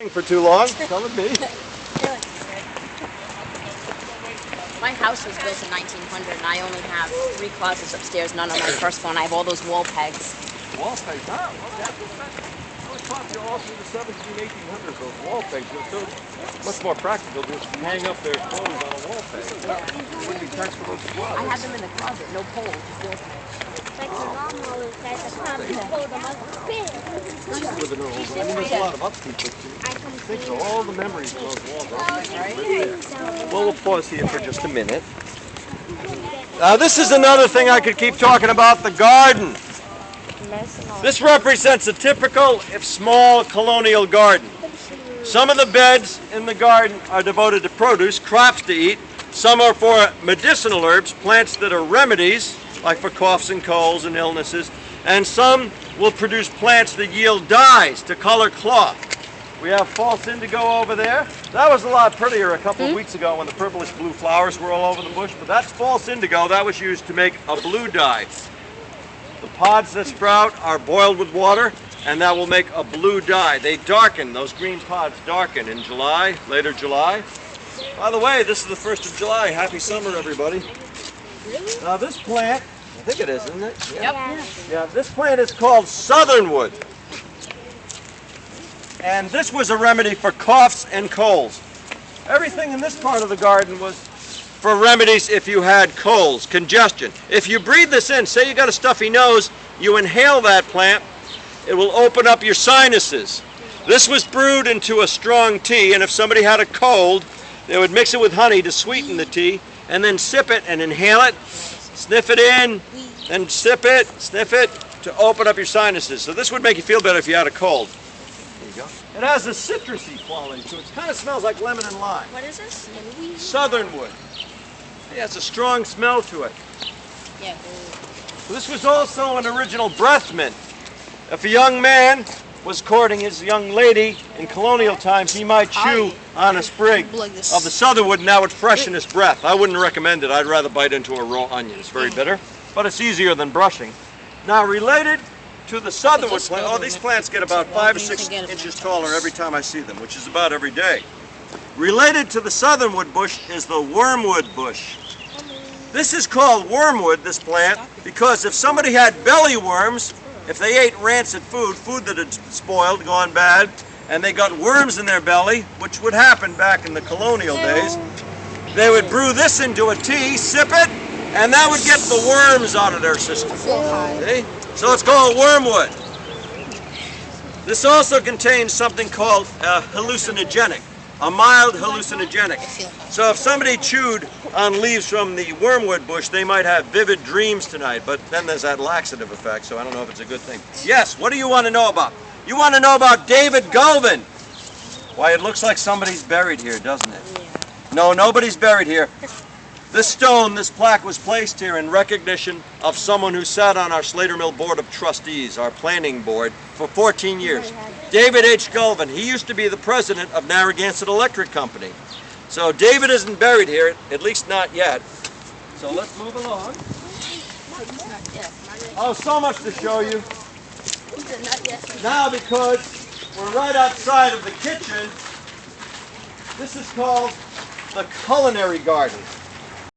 For too long? Telling me. My house was built in 1900 and I only have 3 closets upstairs, none on my first floor, and I have all those wall pegs. Wall pegs, huh? Well, I was taught you all through the 1700s, 1800s, those wall pegs were so much more practical to just hang up their clothes on a wall peg. It wouldn't be thanks for those clothes. I have them in the closet, no pole, just wall pegs. Like the normal is that the time you pull them up big. With an old, I mean, there's a lot of upkeep, but think of all the memories of those walls. Right there. Well, we'll pause here for just a minute. This is another thing I could keep talking about, the garden. This represents a typical, if small, colonial garden. Some of the beds in the garden are devoted to produce, crops to eat. Some are for medicinal herbs, plants that are remedies, like for coughs and colds and illnesses. And some will produce plants that yield dyes to color cloth. We have false indigo over there. That was a lot prettier a couple of weeks ago when the purplish blue flowers were all over the bush, but that's false indigo. That was used to make a blue dye. The pods that sprout are boiled with water, and that will make a blue dye. They darken, those green pods darken in July, later July. By the way, this is the 1st of July. Happy summer, everybody. Now this plant, I think it is, isn't it? Yeah. Yep. Yeah, this plant is called southernwood. And this was a remedy for coughs and colds. Everything in this part of the garden was for remedies if you had colds, congestion. If you breathe this in, say you got a stuffy nose, you inhale that plant, it will open up your sinuses. This was brewed into a strong tea, and if somebody had a cold, they would mix it with honey to sweeten the tea, and then sip it and inhale it, sniff it in, then sip it, sniff it, to open up your sinuses. So this would make you feel better if you had a cold. There you go. It has a citrusy quality to it. It kind of smells like lemon and lime. What is this? Southernwood. It has a strong smell to it. Yeah. So this was also an original breath mint. If a young man was courting his young lady in colonial times, he might chew on a sprig of the southernwood, and that would freshen his breath. I wouldn't recommend it. I'd rather bite into a raw onion. It's very bitter, but it's easier than brushing. Now, related to the southernwood plant, these plants get about 5 or 6 inches taller every time I see them, which is about every day. Related to the southernwood bush is the wormwood bush. This is called wormwood, this plant, because if somebody had belly worms, if they ate rancid food that had spoiled, gone bad, and they got worms in their belly, which would happen back in the colonial days, they would brew this into a tea, sip it, and that would get the worms out of their system. See? So it's called wormwood. This also contains something called a hallucinogenic, a mild hallucinogenic. So if somebody chewed on leaves from the wormwood bush, they might have vivid dreams tonight, but then there's that laxative effect, so I don't know if it's a good thing. Yes, what do you want to know about? You want to know about David Galvin. Why, it looks like somebody's buried here, doesn't it? No, nobody's buried here. This stone, this plaque was placed here in recognition of someone who sat on our Slater Mill Board of Trustees, our planning board, for 14 years. David H. Galvin. He used to be the president of Narragansett Electric Company. So David isn't buried here, at least not yet. So let's move along. Oh, so much to show you. Now, because we're right outside of the kitchen, this is called the culinary garden.